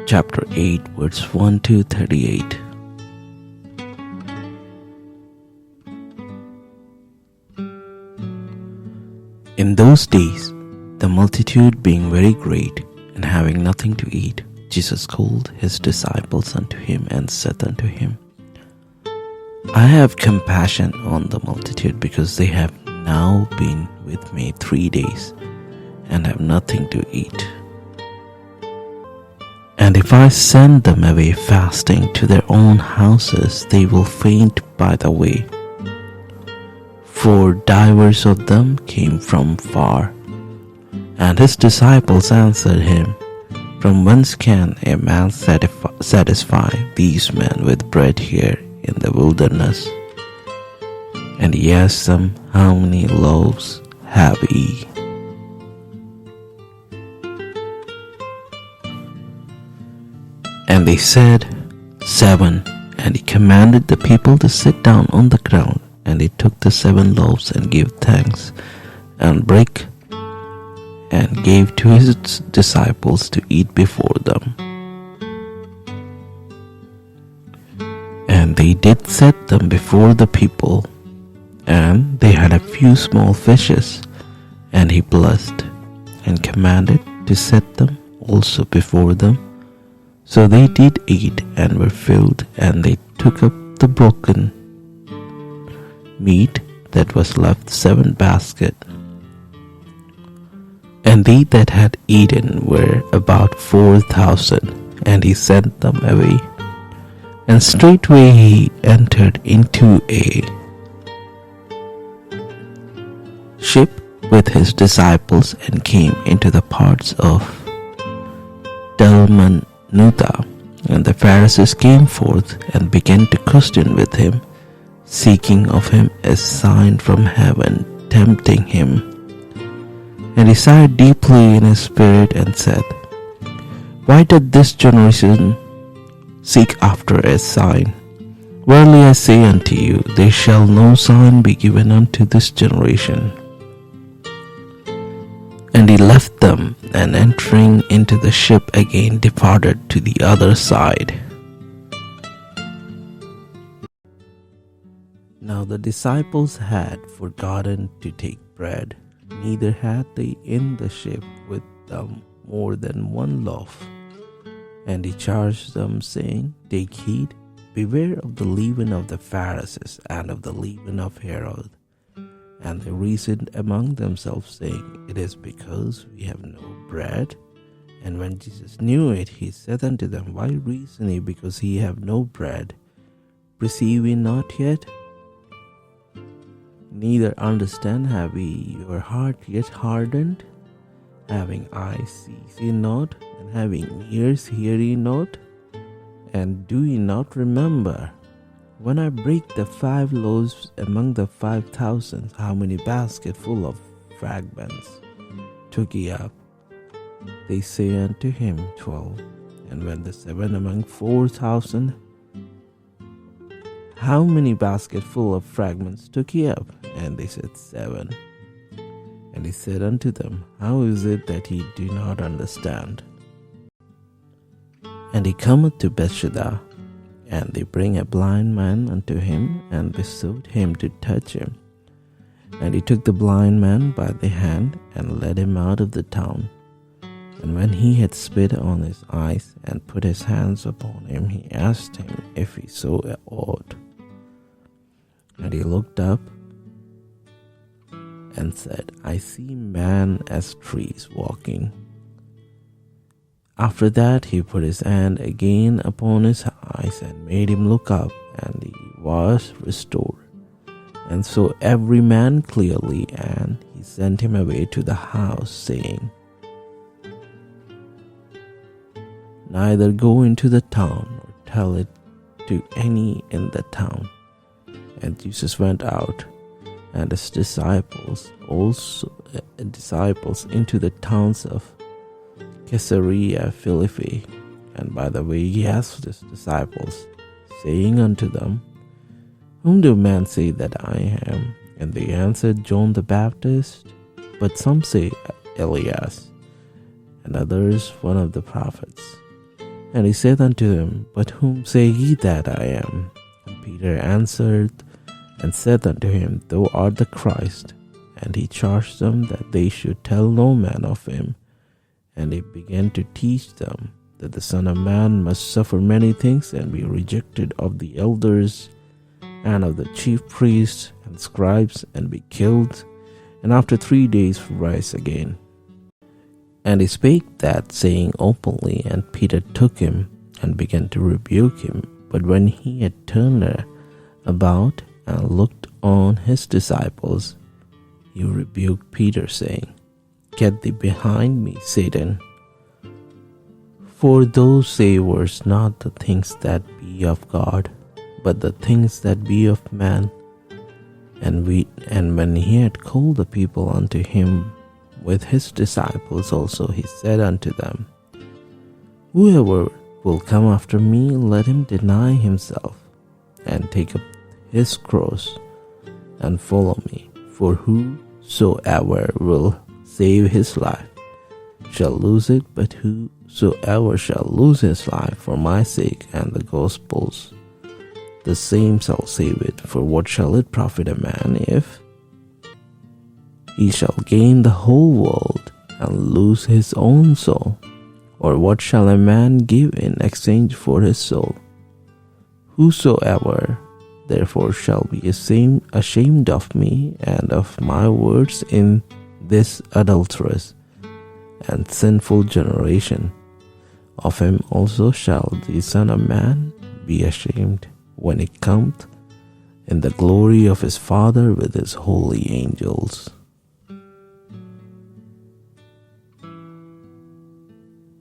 chapter 8, verse 1 to 38. In those days, the multitude being very great, and having nothing to eat, Jesus called his disciples unto him, and said unto him, I have compassion on the multitude, because they have now been with me 3 days, and have nothing to eat. And if I send them away fasting to their own houses, they will faint by the way. For divers of them came from far. And his disciples answered him, From whence can a man satisfy these men with bread here in the wilderness? And he asked them, How many loaves have ye? And they said, 7. And he commanded the people to sit down on the ground. And he took the 7 loaves and gave thanks, and brake, and gave to his disciples to eat before them. And they did set them before the people. And they had a few small fishes. And he blessed, and commanded to set them also before them. So they did eat, and were filled, and they took up the broken meat that was left 7 baskets. And they that had eaten were about 4,000, and he sent them away. And straightway he entered into a ship with his disciples, and came into the parts of Dalmanutha. And the Pharisees came forth, and began to question with him, seeking of him a sign from heaven, tempting him. And he sighed deeply in his spirit, and said, Why doth this generation seek after a sign? Verily I say unto you, there shall no sign be given unto this generation. And he left them, and entering into the ship again departed to the other side. Now the disciples had forgotten to take bread, neither had they in the ship with them more than 1 loaf. And he charged them, saying, Take heed, beware of the leaven of the Pharisees, and of the leaven of Herod. And they reasoned among themselves, saying, It is because we have no bread. And when Jesus knew it, he said unto them, Why reason ye because ye have no bread? Perceive ye not yet? Neither understand, have ye your heart yet hardened? Having eyes see ye not, and having ears hear ye not? And do ye not remember, when I brake the 5 loaves among the 5,000, how many baskets full of fragments took ye up? They say unto him, 12. And when the 7 among 4,000, how many baskets full of fragments took ye up? And they said, 7. And he said unto them, How is it that ye do not understand? And he cometh to Bethsaida, and they bring a blind man unto him, and besought him to touch him. And he took the blind man by the hand, and led him out of the town. And when he had spit on his eyes, and put his hands upon him, he asked him if he saw aught. And he looked up, and said, I see men as trees walking. After that he put his hand again upon his eyes, and made him look up, and he was restored, and saw every man clearly. And he sent him away to the house, saying, Neither go into the town, nor tell it to any in the town. And Jesus went out, and his disciples into the towns of Caesarea Philippi. And by the way he asked his disciples, saying unto them, Whom do men say that I am? And they answered, John the Baptist, but some say Elias, and others one of the prophets. And he said unto him, But whom say ye that I am? And Peter answered and said unto him, Thou art the Christ. And he charged them that they should tell no man of him. And he began to teach them that the Son of Man must suffer many things and be rejected of the elders and of the chief priests and scribes, and be killed, and after 3 days rise again. And he spake that saying openly, and Peter took him and began to rebuke him. But when he had turned about and looked on his disciples, he rebuked Peter, saying, Get thee behind me, Satan. For thou savourest not the things that be of God, but the things that be of man. And when he had called the people unto him with his disciples also, he said unto them, Whoever will come after me, let him deny himself, and take up his cross, and follow me. For whosoever will save his life shall lose it, but whosoever shall lose his life for my sake and the gospel's, the same shall save it. For what shall it profit a man if he shall gain the whole world and lose his own soul? Or what shall a man give in exchange for his soul? Whosoever therefore shall be ashamed of me and of my words in this adulterous and sinful generation, of him also shall the Son of Man be ashamed when he cometh in the glory of his Father with his holy angels.